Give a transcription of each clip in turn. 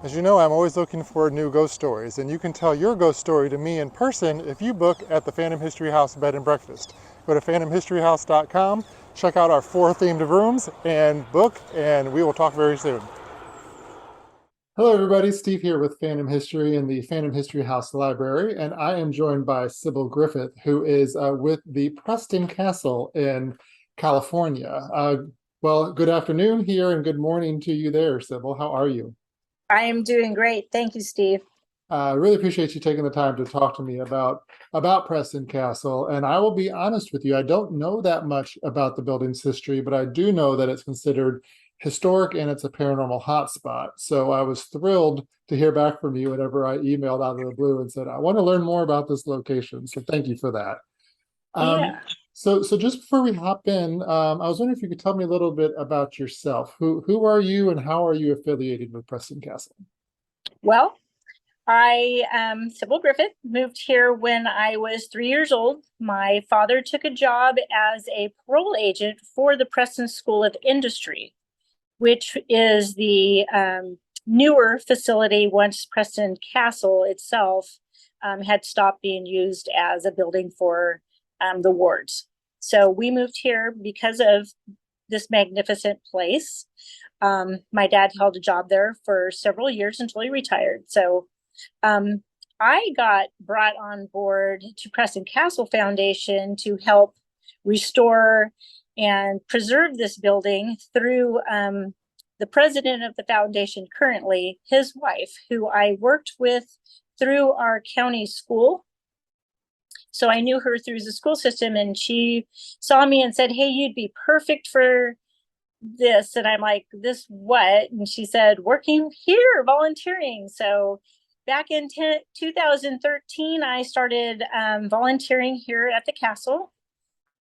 As you know, I'm always looking for new ghost stories, and you can tell your ghost story to me in person if you book at the Phantom History House Bed and Breakfast. Go to phantomhistoryhouse.com, check out our 4 themed rooms, and book, and we will talk very soon. Hello, everybody. Steve here with Phantom History in the Phantom History House Library, and I am joined by Sybil Griffith, who is with the Preston Castle in California. Well, good afternoon here and good morning to you there, Sybil. How are you? I am doing great. Thank you, Steve. I really appreciate you taking the time to talk to me about Preston Castle. And I will be honest with you, I don't know that much about the building's history, but I do know that it's considered historic and it's a paranormal hotspot. So I was thrilled to hear back from you whenever I emailed out of the blue and said, I want to learn more about this location. So thank you for that. Um, Yeah. so just before we hop in, I was wondering if you could tell me a little bit about yourself. Who are you and how are you affiliated with Preston Castle? Well, I am Sybil Griffith, moved here when I was 3 years old. My father took a job as a parole agent for the Preston School of Industry, which is the newer facility once Preston Castle itself had stopped being used as a building for the wards. So we moved here because of this magnificent place. My dad held a job there for several years until he retired. So um, I got brought on board to Preston Castle Foundation to help restore and preserve this building through the president of the foundation currently, his wife, who I worked with through our county school. So I knew her through the school system, and she saw me and said, "Hey, you'd be perfect for this." And I'm like, "This what?" And she said, "Working here, volunteering." So back in 2013, I started volunteering here at the castle.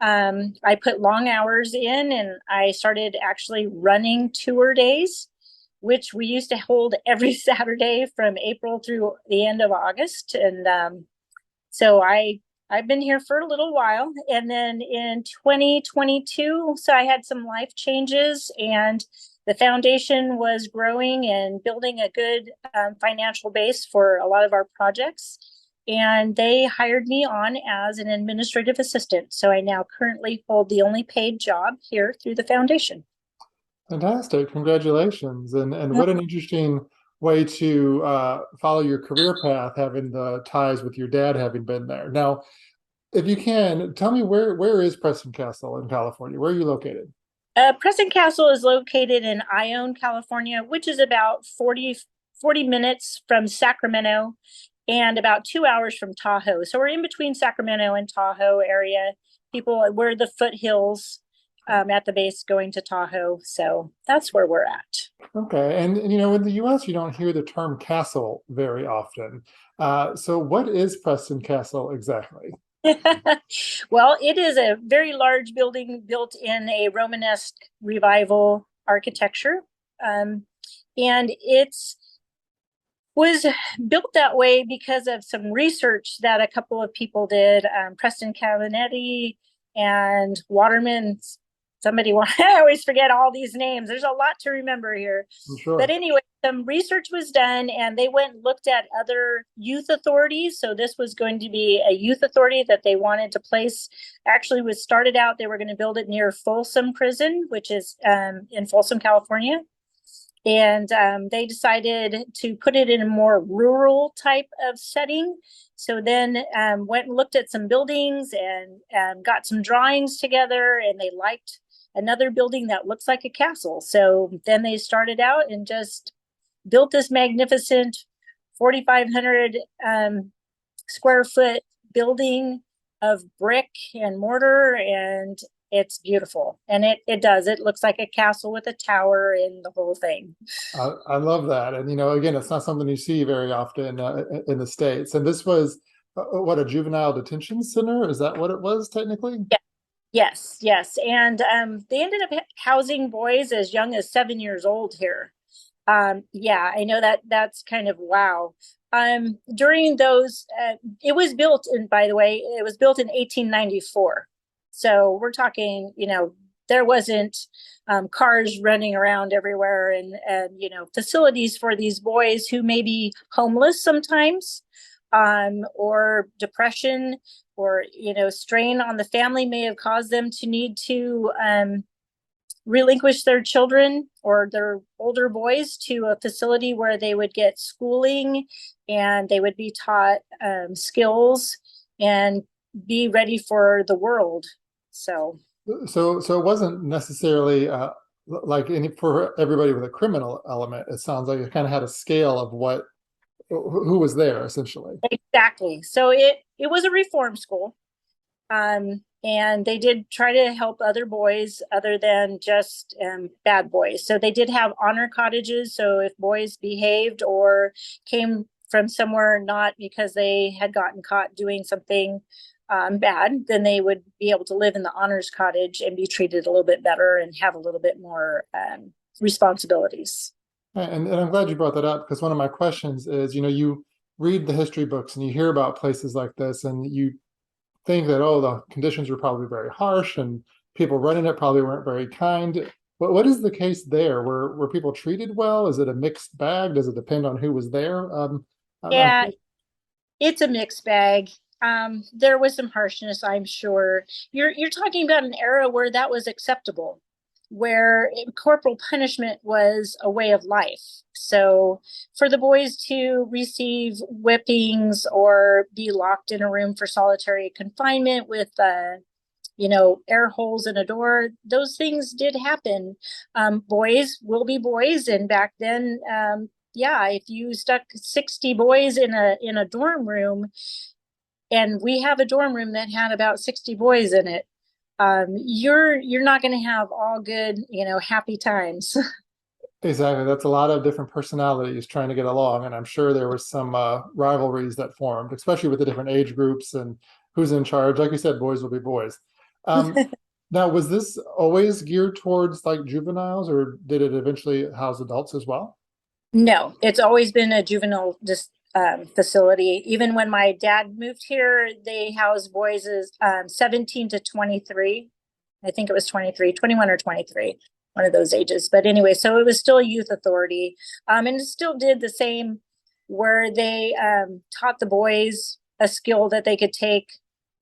I put long hours in and I started actually running tour days, which we used to hold every Saturday from April through the end of August. And so I've been here for a little while. And then in 2022, so I had some life changes and the foundation was growing and building a good financial base for a lot of our projects. And they hired me on as an administrative assistant. So I now currently hold the only paid job here through the foundation. Fantastic. Congratulations. And what an interesting way to follow your career path, having the ties with your dad having been there. Now, if you can, tell me where is Preston Castle in California? Where are you located? Preston Castle is located in Ione, California, which is about 40 minutes from Sacramento and about 2 hours from Tahoe. So we're in between Sacramento and Tahoe area. We're the foothills at the base going to Tahoe. So that's where we're at. Okay. And you know, in the US, you don't hear the term castle very often. So what is Preston Castle exactly? Well, it is a very large building built in a Romanesque revival architecture. And it's was built that way because of some research that a couple of people did. Preston Cavanetti and Waterman. I always forget all these names. There's a lot to remember here. I'm But sure. anyway, some research was done and they went and looked at other youth authorities. So this was going to be a youth authority that they wanted to place. Actually, was started out, they were going to build it near Folsom Prison, which is in Folsom, California. And they decided to put it in a more rural type of setting. So then went and looked at some buildings and got some drawings together, and they liked another building that looks like a castle. So then they started out and just built this magnificent 4,500 square foot building of brick and mortar, and it's beautiful. And it looks like a castle with a tower and the whole thing. I love that. And you know, again, it's not something you see very often in the States. And this was what, a juvenile detention center? Is that what it was technically? Yeah. Yes, yes. And they ended up housing boys as young as 7 years old here. Yeah, I know that's kind of wow. During those, it was built in, by the way, it was built in 1894. So we're talking, there wasn't cars running around everywhere, and facilities for these boys who may be homeless sometimes, or depression, or strain on the family may have caused them to need to relinquish their children or their older boys to a facility where they would get schooling and they would be taught skills and be ready for the world. So it wasn't necessarily like for everybody with a criminal element. It sounds like it kind of had a scale of who was there, essentially. Exactly. So it was a reform school. And they did try to help other boys other than just bad boys. So they did have honor cottages. So if boys behaved or came from somewhere not because they had gotten caught doing something bad, then they would be able to live in the honors cottage and be treated a little bit better and have a little bit more responsibilities. And I'm glad you brought that up, because one of my questions is, you read the history books and you hear about places like this and you think that, oh, the conditions were probably very harsh and people running it probably weren't very kind. What is the case there? Were people treated well? Is it a mixed bag? Does it depend on who was there? Yeah, it's a mixed bag. There was some harshness, I'm sure. You're talking about an era where that was acceptable, where corporal punishment was a way of life. So for the boys to receive whippings or be locked in a room for solitary confinement with air holes in a door, those things did happen. Boys will be boys, and back then, if you stuck 60 boys in a dorm room, and we have a dorm room that had about 60 boys in it, you're not going to have all good, happy times. Exactly. That's a lot of different personalities trying to get along. And I'm sure there was some rivalries that formed, especially with the different age groups and who's in charge. Like you said, boys will be boys. Now, was this always geared towards like juveniles, or did it eventually house adults as well? No, it's always been a juvenile facility. Even when my dad moved here, they housed boys as 17 to 23. I think it was 23, 21 or 23, one of those ages. But anyway, so it was still a youth authority. And it still did the same, where they taught the boys a skill that they could take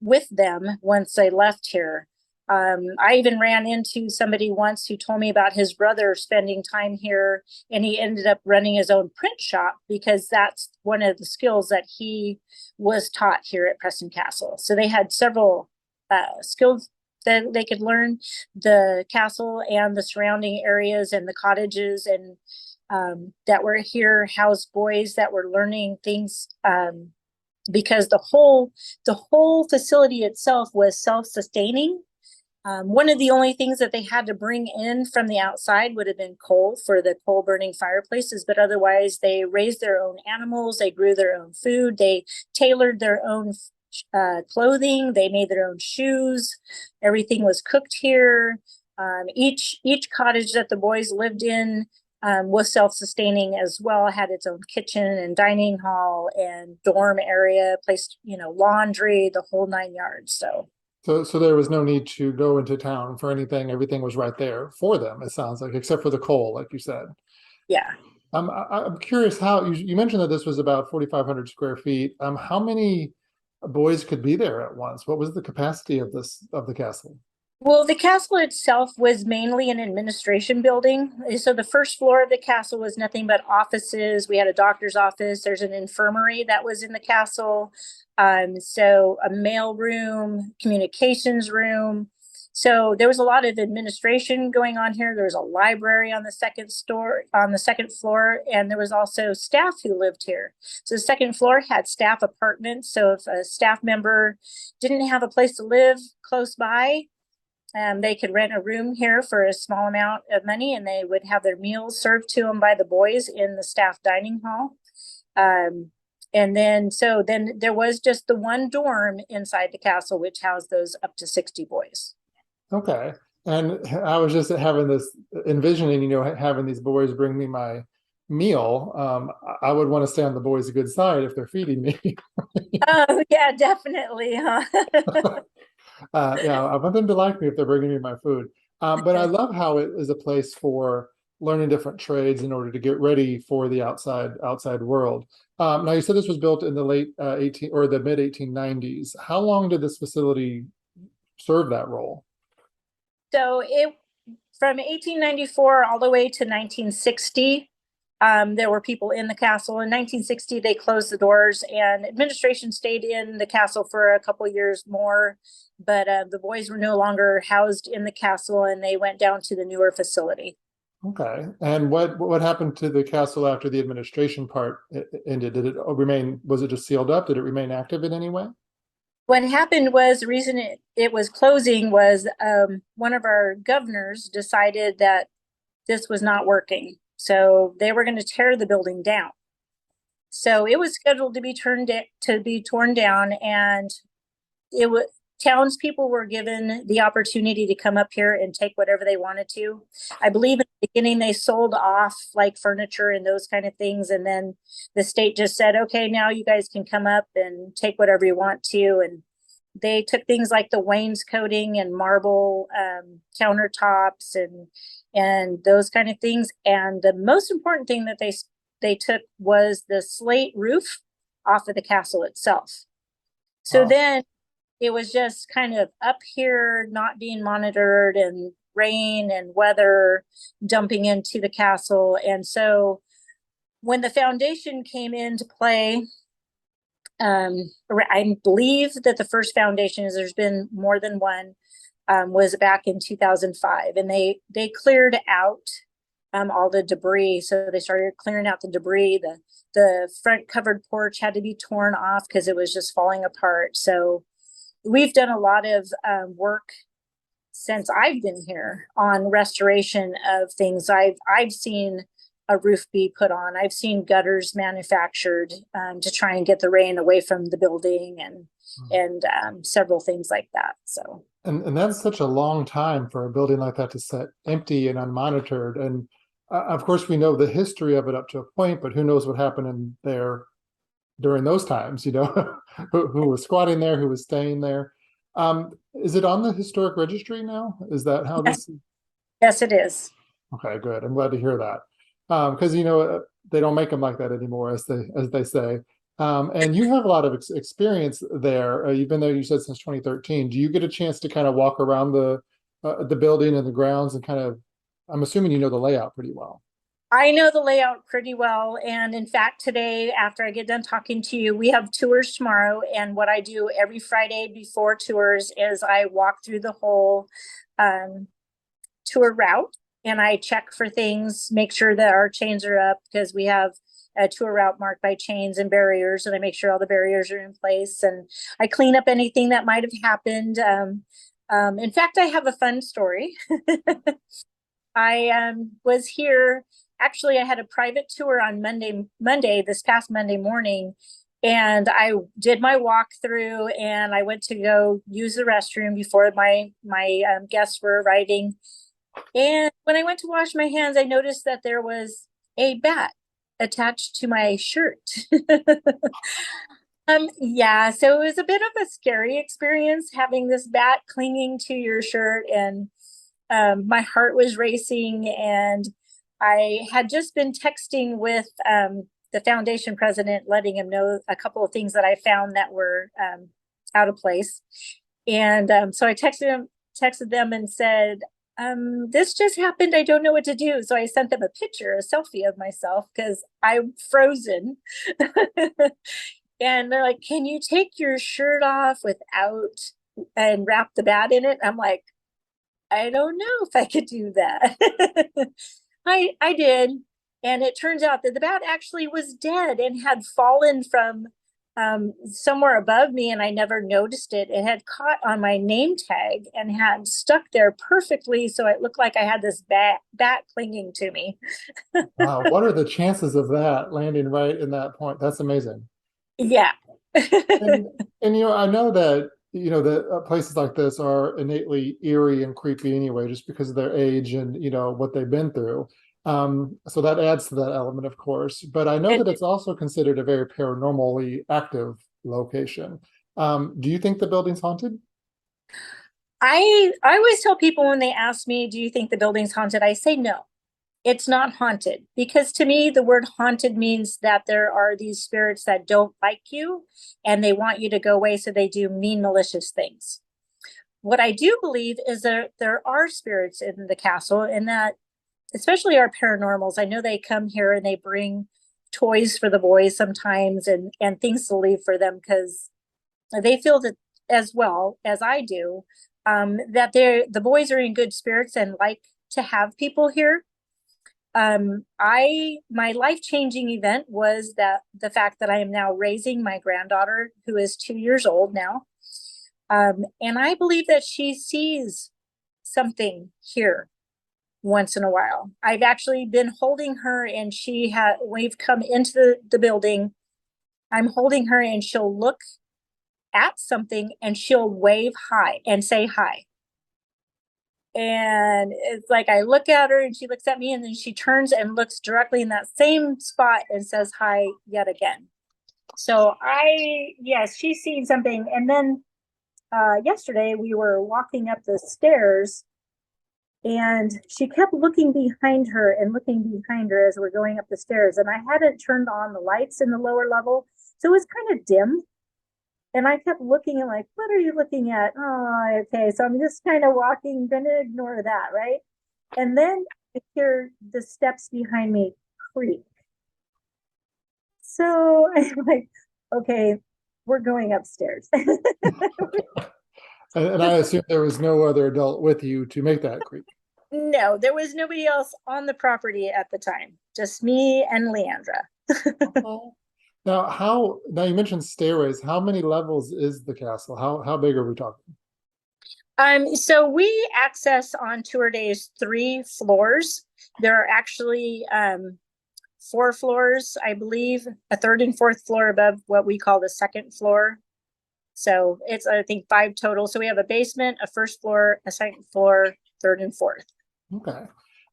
with them once they left here. I even ran into somebody once who told me about his brother spending time here, and he ended up running his own print shop because that's one of the skills that he was taught here at Preston Castle. So they had several skills that they could learn. The castle and the surrounding areas and the cottages and that were here housed boys that were learning things, because the whole facility itself was self-sustaining. One of the only things that they had to bring in from the outside would have been coal for the coal burning fireplaces, but otherwise they raised their own animals, they grew their own food, they tailored their own clothing, they made their own shoes. Everything was cooked here. Each cottage that the boys lived in was self-sustaining as well, had its own kitchen and dining hall and dorm area, placed, laundry, the whole 9 yards. So there was no need to go into town for anything. Everything was right there for them, it sounds like, except for the coal, like you said. Yeah. I'm curious how you mentioned that this was about 4,500 square feet. How many boys could be there at once? What was the capacity of the castle? Well, the castle itself was mainly an administration building. So the first floor of the castle was nothing but offices. We had a doctor's office. There's an infirmary that was in the castle. So a mail room, communications room. So there was a lot of administration going on here. There was a library on the second floor, and there was also staff who lived here. So the second floor had staff apartments. So if a staff member didn't have a place to live close by, they could rent a room here for a small amount of money, and they would have their meals served to them by the boys in the staff dining hall. And then there was just the one dorm inside the castle, which housed those up to 60 boys. Okay. And I was just envisioning, having these boys bring me my meal. I would want to stay on the boys' good side if they're feeding me. Oh, yeah, definitely. Huh? Yeah, I want them to like me if they're bringing me my food. But I love how it is a place for learning different trades in order to get ready for the outside world. Now you said this was built in the late 18 or the mid 1890s. How long did this facility serve that role? So it from 1894 all the way to 1960, there were people in the castle. In 1960, they closed the doors, and administration stayed in the castle for a couple years more. But the boys were no longer housed in the castle, and they went down to the newer facility. Okay. And what happened to the castle after the administration part ended? Did it remain, was it just sealed up? Did it remain active in any way? What happened was the reason it was closing was one of our governors decided that this was not working. So they were going to tear the building down. So it was scheduled to be torn down, and it was townspeople were given the opportunity to come up here and take whatever they wanted to. I believe in the beginning they sold off like furniture and those kind of things, and then the state just said, okay, now you guys can come up and take whatever you want to. And they took things like the wainscoting and marble countertops and those kind of things. And the most important thing that they took was the slate roof off of the castle itself. So Wow. then it was just kind of up here, not being monitored, and rain and weather dumping into the castle. And so when the foundation came into play, I believe that the first foundation, is there's been more than one, was back in 2005, and they cleared out all the debris. So they started clearing out the debris. The front covered porch had to be torn off because it was just falling apart. So we've done a lot of work since I've been here on restoration of things. I've seen a roof be put on. I've seen gutters manufactured to try and get the rain away from the building, and several things like that. So And that's such a long time for a building like that to sit empty and unmonitored. And of course, we know the history of it up to a point, but who knows what happened in there during those times, who was squatting there, who was staying there. Is it on the historic registry now? Is that how yes, this? yes, it is. Okay, good. I'm glad to hear that. Because they don't make them like that anymore, as they say. And you have a lot of experience there. You've been there, you said, since 2013. Do you get a chance to kind of walk around the building and the grounds and kind of? I'm assuming you know the layout pretty well. I know the layout pretty well. And in fact, today, after I get done talking to you, we have tours tomorrow. And what I do every Friday before tours is I walk through the whole tour route, and I check for things, make sure that our chains are up, because we have a tour route marked by chains and barriers, and I make sure all the barriers are in place, and I clean up anything that might have happened. In fact, I have a fun story. I was here. Actually, I had a private tour on this past Monday morning, and I did my walkthrough, and I went to go use the restroom before my guests were arriving. And when I went to wash my hands, I noticed that there was a bat attached to my shirt. Yeah, so it was a bit of a scary experience having this bat clinging to your shirt, and my heart was racing, and I had just been texting with the foundation president, letting him know a couple of things that I found that were out of place. And so I texted them and said, this just happened. I don't know what to do. So I sent them a picture, a selfie of myself, because I'm frozen. And they're like, can you take your shirt off without and wrap the bat in it? I'm like, I don't know if I could do that. I did. And it turns out that the bat actually was dead and had fallen from somewhere above me, and I never noticed it. It had caught on my name tag and had stuck there perfectly, so it looked like I had this bat clinging to me. Wow, what are the chances of that landing right in that point? That's amazing. Yeah. And I know that that places like this are innately eerie and creepy anyway, just because of their age and what they've been through. So that adds to that element, of course. But I know that it's also considered a very paranormally active location. Do you think the building's haunted? I always tell people when they ask me, do you think the building's haunted? I say no, it's not haunted, because to me the word haunted means that there are these spirits that don't like you and they want you to go away, so they do mean, malicious things. What I do believe is that there are spirits in the castle, and that especially our paranormals, I know they come here and they bring toys for the boys sometimes, and things to leave for them, because they feel that as well as I do, that the boys are in good spirits and like to have people here. My life-changing event was that the fact that I am now raising my granddaughter, who is 2 years old now. And I believe that she sees something here once in a while. I've actually been holding her, and we've come into the building. I'm holding her and she'll look at something and she'll wave hi and say hi. And it's like I look at her and she looks at me, and then she turns and looks directly in that same spot and says hi yet again. So yes, she's seen something. And then yesterday we were walking up the stairs, and she kept looking behind her and looking behind her as we're going up the stairs. And I hadn't turned on the lights in the lower level, so it was kind of dim. And I kept looking and like, what are you looking at? Oh, okay. So I'm just kind of walking, gonna ignore that, right? And then I hear the steps behind me creak. So I'm like, okay, we're going upstairs. And I assume there was no other adult with you to make that creak. No, there was nobody else on the property at the time, just me and Leandra. Now you mentioned stairways. How many levels is the castle? How big are we talking? So we access on tour days 3 floors. There are actually 4 floors, I believe, a 3rd and 4th floor above what we call the 2nd floor. So it's, I think, 5 total. So we have a basement, a 1st floor, a 2nd floor, 3rd and 4th. Okay.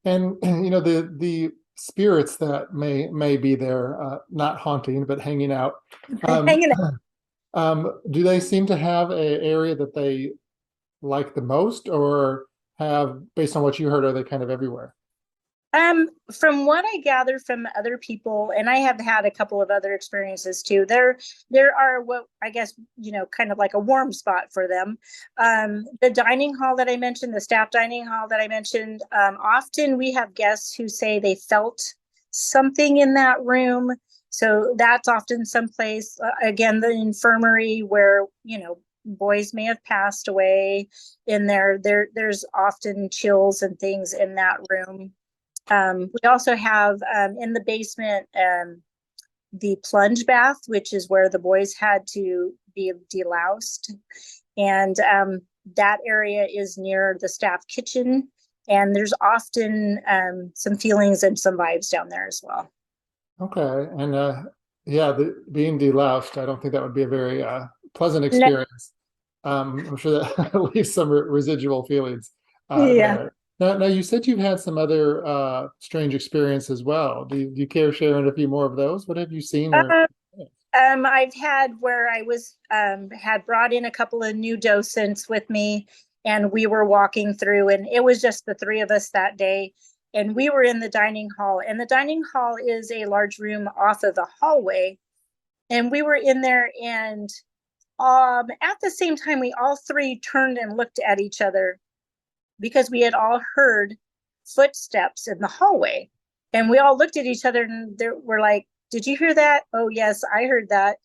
And you know, the spirits that may be there, not haunting, but hanging out. Hanging out. Do they seem to have an area that they like the most, or based on what you heard, are they kind of everywhere? From what I gather from other people, and I have had a couple of other experiences too, there are what I guess, kind of like a warm spot for them. The dining hall that I mentioned, the staff dining hall that I mentioned, often we have guests who say they felt something in that room. So that's often someplace, again, the infirmary where, boys may have passed away in there. There's often chills and things in that room. We also have in the basement the plunge bath, which is where the boys had to be deloused. And that area is near the staff kitchen. And there's often some feelings and some vibes down there as well. Okay. And yeah, being deloused, I don't think that would be a very pleasant experience. No. I'm sure that leaves some residual feelings there. Now, you said you've had some other strange experiences as well. Do you care sharing a few more of those? What have you seen? I've had where I was had brought in a couple of new docents with me, and we were walking through, and it was just the 3 of us that day. And we were in the dining hall, and the dining hall is a large room off of the hallway. And we were in there, and at the same time, we all 3 turned and looked at each other, because we had all heard footsteps in the hallway. And we all looked at each other and we're like, did you hear that? Oh, yes, I heard that.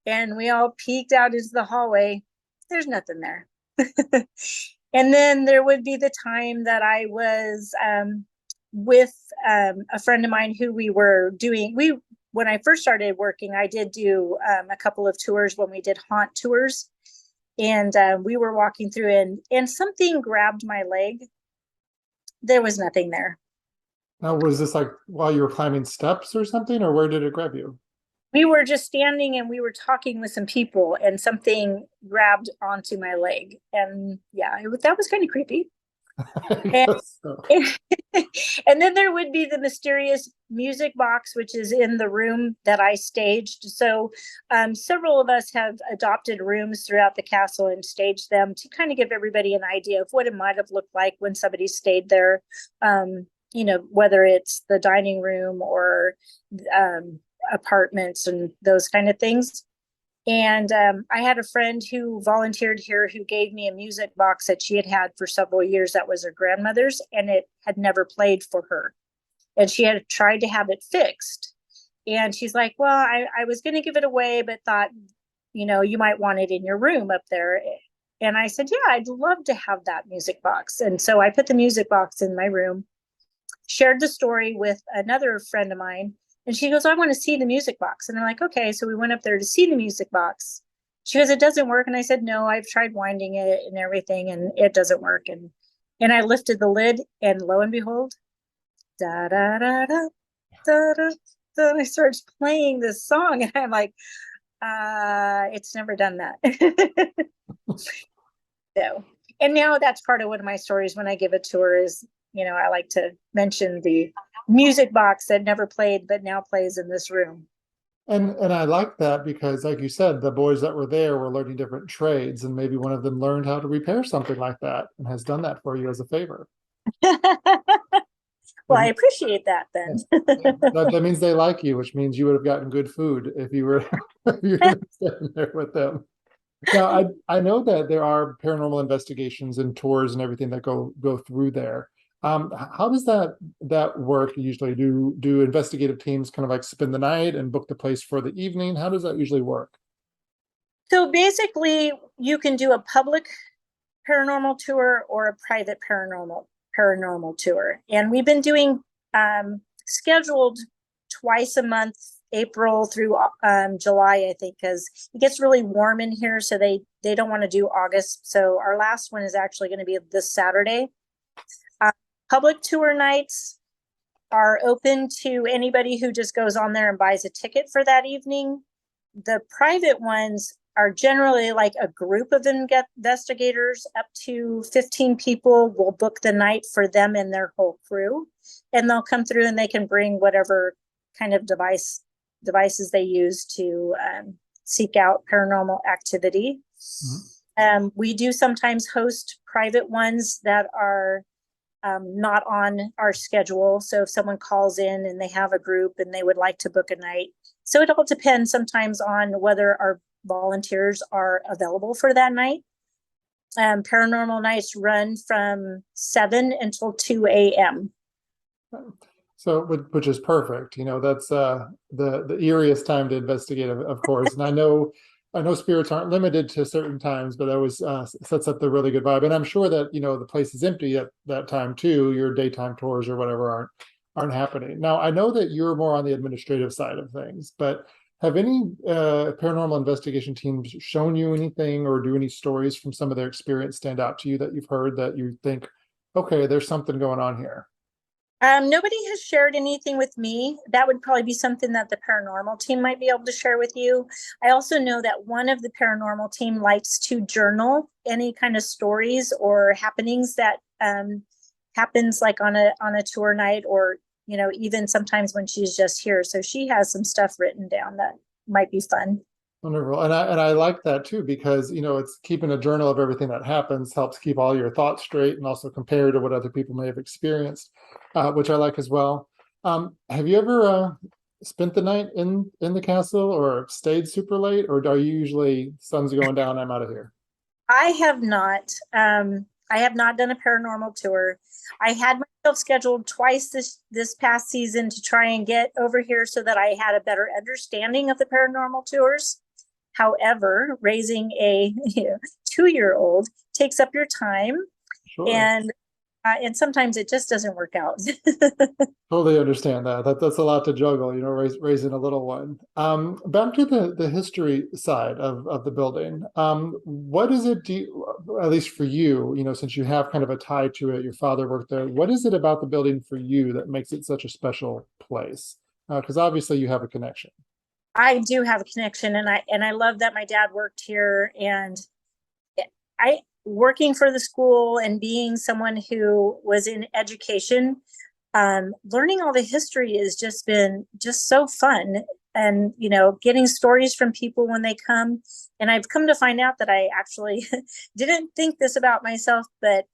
And we all peeked out into the hallway. There's nothing there. And then there would be the time that I was with a friend of mine who we were doing. When I first started working, I did do a couple of tours when we did haunt tours. And we were walking through, and something grabbed my leg. There was nothing there. Now, was this like while you were climbing steps or something, or where did it grab you? We were just standing and we were talking with some people, and something grabbed onto my leg. And yeah, that was kind of creepy. And, guess so. and then there would be the mysterious music box, which is in the room that I staged. So several of us have adopted rooms throughout the castle and staged them to kind of give everybody an idea of what it might have looked like when somebody stayed there. Whether it's the dining room or apartments and those kind of things. And I had a friend who volunteered here who gave me a music box that she had had for several years that was her grandmother's, and it had never played for her. And she had tried to have it fixed. And she's like, well, I was going to give it away, but thought, you might want it in your room up there. And I said, yeah, I'd love to have that music box. And so I put the music box in my room, shared the story with another friend of mine. And she goes, I want to see the music box. And I'm like, okay. So we went up there to see the music box. She goes, it doesn't work. And I said, no, I've tried winding it and everything, and it doesn't work. And I lifted the lid, and lo and behold, da da da da da da. Then I started playing this song, and I'm like, it's never done that. So, and now that's part of one of my stories when I give a tour is, I like to mention the music box that never played but now plays in this room. And I like that because, like you said, the boys that were there were learning different trades, and maybe one of them learned how to repair something like that and has done that for you as a favor. Well, I appreciate that then. That means they like you, which means you would have gotten good food if you were if you were sitting there with them. Now, I know that there are paranormal investigations and tours and everything that go through there. How does that work usually? Do investigative teams kind of like spend the night and book the place for the evening? How does that usually work? So basically, you can do a public paranormal tour or a private paranormal tour. And we've been doing scheduled twice a month, April through July, I think, because it gets really warm in here. So they don't want to do August. So our last one is actually going to be this Saturday. Public tour nights are open to anybody who just goes on there and buys a ticket for that evening. The private ones are generally like a group of investigators, up to 15 people will book the night for them and their whole crew. And they'll come through and they can bring whatever kind of devices they use to seek out paranormal activity. Mm-hmm. We do sometimes host private ones that are not on our schedule. So if someone calls in and they have a group and they would like to book a night. So it all depends sometimes on whether our volunteers are available for that night. Paranormal nights run from 7 until 2 a.m. So, which is perfect. That's the eeriest time to investigate, of course. And I know spirits aren't limited to certain times, but that always sets up the really good vibe. And I'm sure that the place is empty at that time too. Your daytime tours or whatever aren't happening. Now, I know that you're more on the administrative side of things, but have any paranormal investigation teams shown you anything, or do any stories from some of their experience stand out to you that you've heard that you think, okay, there's something going on here? Nobody has shared anything with me. That would probably be something that the paranormal team might be able to share with you. I also know that one of the paranormal team likes to journal any kind of stories or happenings that happens like on a tour night, or even sometimes when she's just here. So she has some stuff written down that might be fun. Wonderful. And I like that too, because it's keeping a journal of everything that happens helps keep all your thoughts straight and also compare to what other people may have experienced, which I like as well. Have you ever spent the night in the castle or stayed super late, or are you usually sun's going down, I'm out of here? I have not. I have not done a paranormal tour. I had myself scheduled twice this past season to try and get over here so that I had a better understanding of the paranormal tours. However, raising a 2-year-old takes up your time, Sure. And sometimes it just doesn't work out. Totally understand that. That's a lot to juggle, raising a little one. Back to the history side of the building. What is it, at least for you, since you have kind of a tie to it, your father worked there, what is it about the building for you that makes it such a special place? Because obviously you have a connection. I do have a connection, and I love that my dad worked here, and working for the school and being someone who was in education, learning all the history has just been just so fun. And, getting stories from people when they come. And I've come to find out that I actually didn't think this about myself, but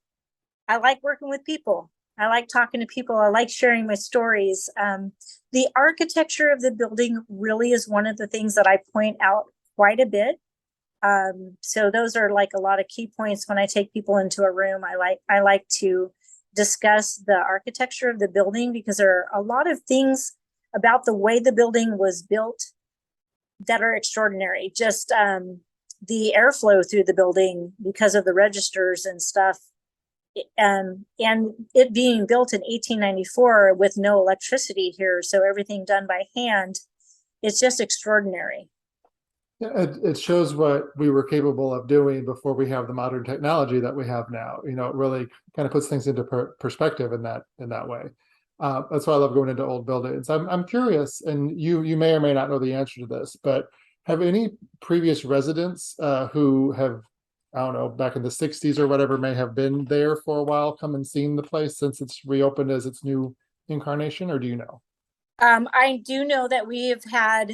I like working with people. I like talking to people. I like sharing my stories. The architecture of the building really is one of the things that I point out quite a bit. So those are like a lot of key points when I take people into a room. I like to discuss the architecture of the building, because there are a lot of things about the way the building was built that are extraordinary. Just the airflow through the building because of the registers and stuff. And it being built in 1894 with no electricity here, so everything done by hand, it's just extraordinary. It shows what we were capable of doing before we have the modern technology that we have now. It really kind of puts things into perspective in that way. That's why I love going into old buildings. I'm curious, and you may or may not know the answer to this, but have any previous residents who have, I don't know, back in the 60s or whatever, may have been there for a while, come and seen the place since it's reopened as its new incarnation, or do you know? I do know that we have had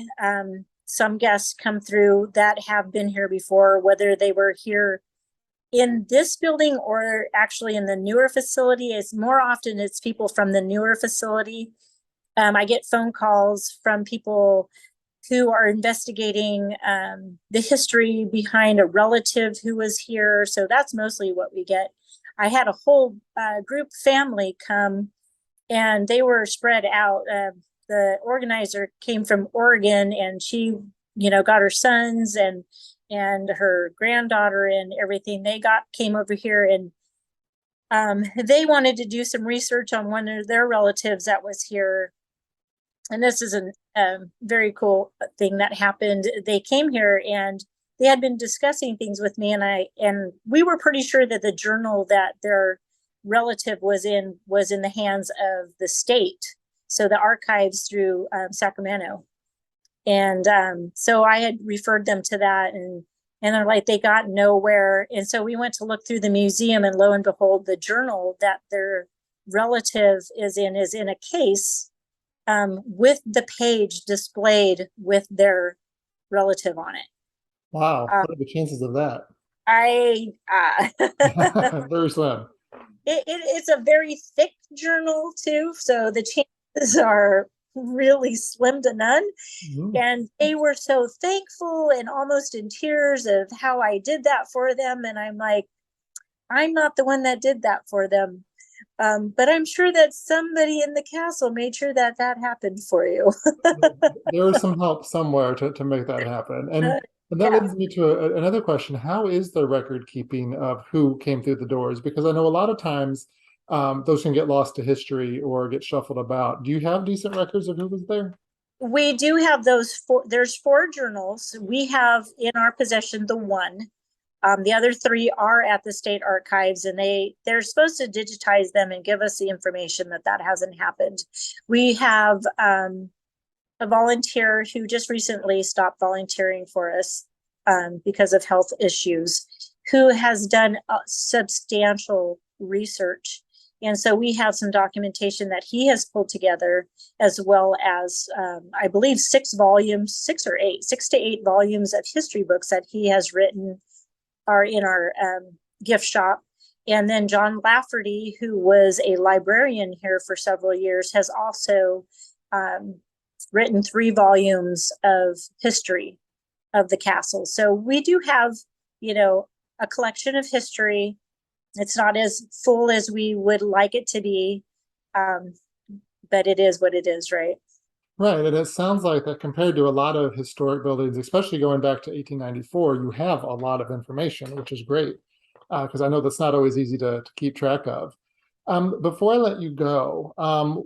some guests come through that have been here before, whether they were here in this building or actually in the newer facility. Is more often it's people from the newer facility. I get phone calls from people who are investigating the history behind a relative who was here. So that's mostly what we get. I had a whole group family come, and they were spread out. The organizer came from Oregon, and she, got her sons and her granddaughter and everything. They came over here, and they wanted to do some research on one of their relatives that was here. And this is a very cool thing that happened. They came here and they had been discussing things with me, and we were pretty sure that the journal that their relative was in the hands of the state, so the archives through Sacramento. And so I had referred them to that, and they're like, they got nowhere. And so we went to look through the museum, and lo and behold, the journal that their relative is in a case with the page displayed with their relative on it. Wow, what are the chances of that? Very slim. It's a very thick journal too, so the chances are really slim to none. And they were so thankful and almost in tears of how I did that for them. And I'm like, I'm not the one that did that for them. But I'm sure that somebody in the castle made sure that happened for you. There was some help somewhere to make that happen. And that leads me to another question. How is the record keeping of who came through the doors? Because I know a lot of times those can get lost to history or get shuffled about. Do you have decent records of who was there? We do have there's 4 journals. We have in our possession the one. The other 3 are at the state archives, and they're supposed to digitize them and give us the information that hasn't happened. We have a volunteer who just recently stopped volunteering for us because of health issues, who has done substantial research. And so we have some documentation that he has pulled together, as well as, I believe, 6 to 8 volumes of history books that he has written are in our gift shop. And then John Lafferty, who was a librarian here for several years, has also written 3 volumes of history of the castle. So we do have, a collection of history. It's not as full as we would like it to be, but it is what it is, right? Right, and it sounds like that compared to a lot of historic buildings, especially going back to 1894, you have a lot of information, which is great, because I know that's not always easy to keep track of. Before I let you go,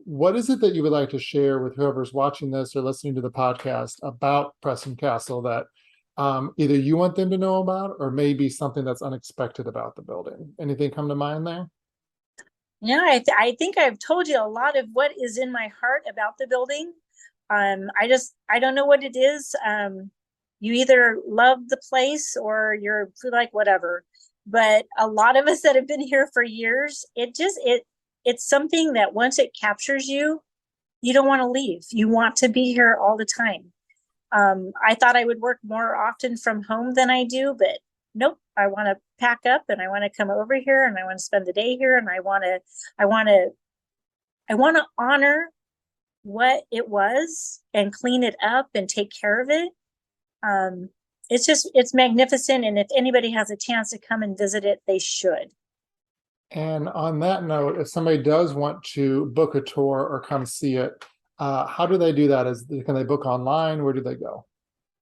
what is it that you would like to share with whoever's watching this or listening to the podcast about Preston Castle that either you want them to know about, or maybe something that's unexpected about the building? Anything come to mind there? Yeah, I think I've told you a lot of what is in my heart about the building. I don't know what it is. You either love the place or you're like, whatever. but a lot of us that have been here for years, it's something that once it captures you, you don't want to leave. You want to be here all the time. I thought I would work more often from home than I do, but nope. I want to pack up and I want to come over here and I want to spend the day here and I want to honor what it was and clean it up and take care of it. It's magnificent. And if anybody has a chance to come and visit it, they should. And on that note, if somebody does want to book a tour or come see it, how do they do that? Can they book online? Where do they go?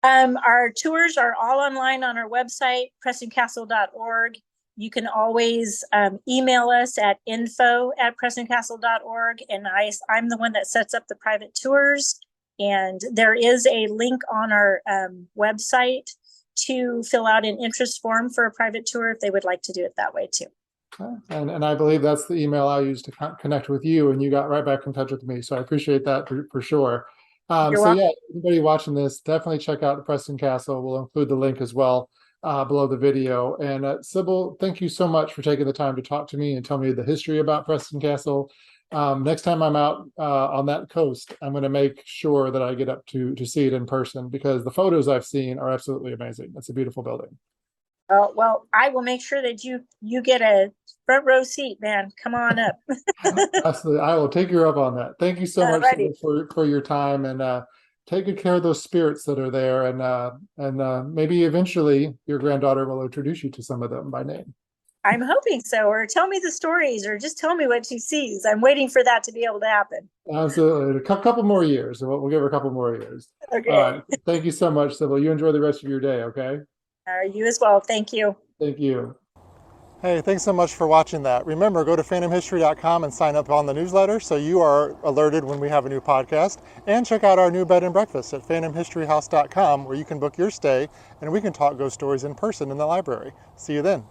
Our tours are all online on our website, prestoncastle.org. You can always email us at info@prestoncastle.org. And I'm the one that sets up the private tours. And there is a link on our website to fill out an interest form for a private tour if they would like to do it that way too. And I believe that's the email I used to connect with you, and you got right back in touch with me. So I appreciate that for sure. So yeah, anybody watching this, definitely check out the Preston Castle. We'll include the link as well below the video. And Sybil, thank you so much for taking the time to talk to me and tell me the history about Preston Castle. Next time I'm out on that coast, I'm going to make sure that I get up to see it in person, because the photos I've seen are absolutely amazing. It's a beautiful building. Well, I will make sure that you get a front row seat, man. Come on up. Absolutely. I will take you up on that. Thank you so much for your time, and take good care of those spirits that are there. And maybe eventually your granddaughter will introduce you to some of them by name. I'm hoping so, or tell me the stories, or just tell me what she sees. I'm waiting for that to be able to happen. Absolutely. A couple more years. We'll give her a couple more years. Okay. All right. Thank you so much, Sybil. You enjoy the rest of your day, okay? You as well. Thank you. Thank you. Hey, thanks so much for watching that. Remember, go to phantomhistory.com and sign up on the newsletter so you are alerted when we have a new podcast. And check out our new bed and breakfast at phantomhistoryhouse.com, where you can book your stay and we can talk ghost stories in person in the library. See you then.